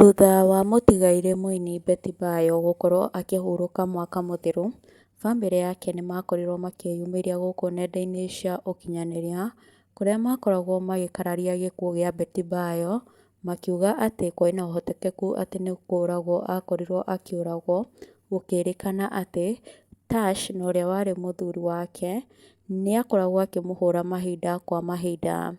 Thutha wa mũtigairĩ mũini Betty Bayo gũkorwo akĩhurũka mwaka mũthiru, bamĩrĩ yake nĩmakorirwo makĩyumĩria gũkũ nenda-inĩ cia ũkinyanĩria, kũrĩa makoragwo magĩkararia gĩkuũ gĩa Betty Bayo, makiuga atĩ kwĩna ũhotekeku atĩ nĩ kũragwo akorirwo akĩũragwo, gũkĩrĩkana atĩ Tash na ũrĩa warĩ mũthuri wake nĩakoragwo akĩmũhũra mahinda kwa mahinda.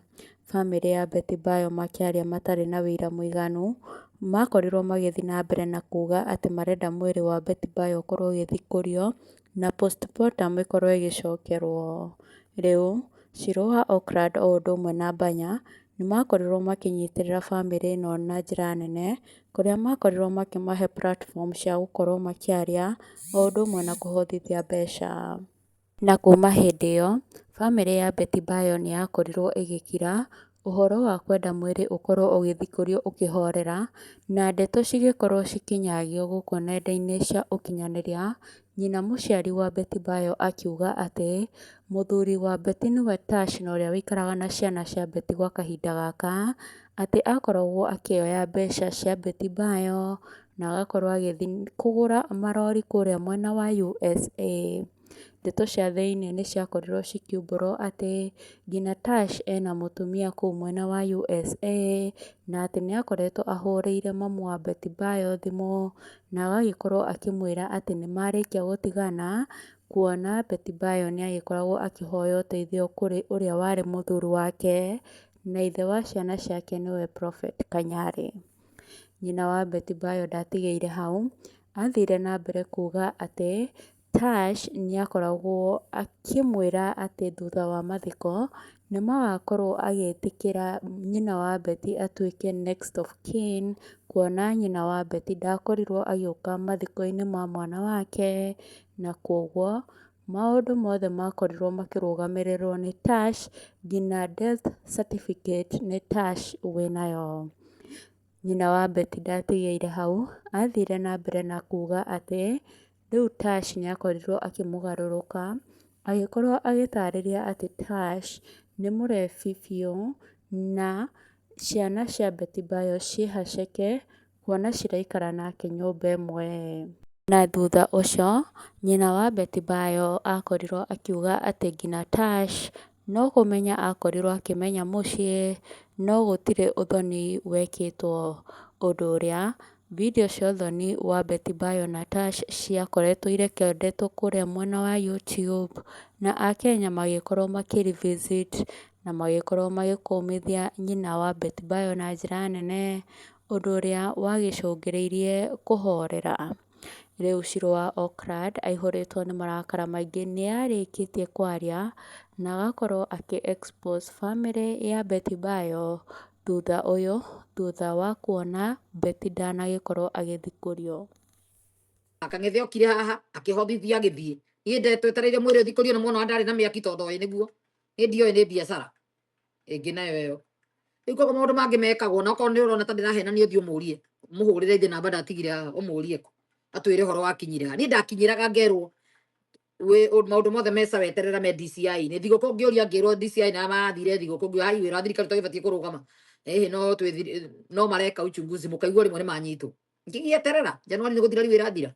Bamĩrĩ ya Betty Bayo makĩaria matarĩ na wĩira mũiganu, makorirwo magĩthiĩ na mbere na kuga atĩ marenda mwĩrĩ wa Betty Bayo ũkorwo ũgĩthikũrio na postmortem ĩkorwo ĩgĩcokerwo. Rĩu Shiro wa Oakland o ũndũ ũmwe na Banya nĩmakorirwo makĩnyitĩrĩra bamĩrĩ ĩno na njĩra nene, kũrĩa makorirwo makĩmahe platform cia gũkorwo makĩaria o ũndũ ũmwe na kũhotithia mbeca. Na kuma hĩndĩ ĩyo, bamĩrĩ ya Betty Bayo nĩyakorirwo ĩgĩkira ũhoro wa kwenda mwĩrĩ ũkorwo ũgĩthikũrio ũkĩhorera, na ndeto cigĩkorwo cikinyagio gũkũ nenda-inĩ cia ũkinyanĩria, nyina mũciari wa Betty Bayo akiuga atĩ mũthuri wa Betty nĩwe Tash na ũrĩa wĩikaraga na ciana cia Betty gwa kahinda gaka, atĩ akoragwo akĩoya mbeca cia Betty Bayo na agakorwo agĩthiĩ kũgũra marori kũrĩa mwena wa USA. Ndeto cia thĩiniĩ nĩciakorirwo cikiumbũrwo atĩ nginya Tash ena mũtumia kũu mwena wa USA, na atĩ nĩakoretwo ahũrĩire mamu wa Betty Bayo thimũ, na agagĩkorwo akĩmwĩra atĩ nĩmarĩkia gũtigana, kuona Betty Bayo nĩagĩkoragwo akĩhoya ũteithio kũrĩ ũrĩa warĩ mũthuri wake, na ithe wa ciana ciake nĩwe Prophet Kanyari. Nyina wa Betty Bayo ndatigĩire hau, athire na mbere kuga atĩ Tash nĩakoragwo akĩmwĩra atĩ thutha wa mathiko nĩmagakorwo agĩtĩkĩra nyina wa Betty atuĩke next of kin, kuona nyina wa Betty ndakorirwo agĩũka mathiko-inĩ ma mwana wake, na koguo maũndũ mothe makorirwo makĩrũgamĩrĩrwo nĩ Tash, nginya death certificate nĩ Tash wĩnayo. Nyina wa Betty ndatigĩire hau, athire na mbere na kuga atĩ rĩu Tash nĩakorirwo akĩmũgarũrũka, agĩkorwo agĩtarĩria atĩ Tash nĩ mũrebi biũ, na ciana cia Betty Bayo ciĩ haceke kuona ciraikara nake nyũmba ĩmwe. Na thutha ũcio, nyina wa Betty Bayo akorirwo akiuga atĩ nginya Tash no kũmenya akorirwo akĩmenya mũciĩ, no gũtirĩ ũthoni wekĩtwo, ũndũ ũrĩa video cia ũthoni wa Betty Bayo na Tash ciakoretwo irekondetwo kũrĩa mwena wa YouTube, na Akenya magĩkorwo makĩ revisit na magĩkorwo magĩkũmithia nyina wa Betty Bayo na njĩra nene, ũndũ ũrĩa wagĩcũngĩrĩirie kũhorera. Rĩu Shiro wa Oakland aihũrĩtwo nĩ marakara maingĩ nĩarĩkĩtie kwaria na agakorwo akĩ expose bamĩrĩ ya Betty Bayo thutha wa kuona Betty ndanagĩkorwo agĩthikũrio. Akang'ethe okire haha akĩhobithia agĩthiĩ, niĩ ndetwetereire mwĩrĩ ũthikũrio na mwana ndarĩ na mĩaki tondũ oĩ nĩguo ndioĩ nĩ biacara ĩngĩ nayo ĩyo. Rĩu koguo maũndũ mangĩ mekagwo, na okorwo nĩ ũrona ta ndĩrahenania ũthiĩ ũmũrie, mũhũrĩre ithe namba ndatigire haha, ũmũrie ko atwĩre ũhoro wakinyire ha. Niĩ ndakinyĩraga ngerwo maũndũ mothe meca weterera me DCI nĩ thigũkũ ngĩũria ngĩrwo DCI na mathire thigũkũ ngĩũria hai wĩra thirikari tũgĩbatiĩ kũrũgama no mareka uchunguzi mũkaigua rĩmwe nĩ manyitwo ngĩgĩeterera Januari nĩ gũthira wĩra thira.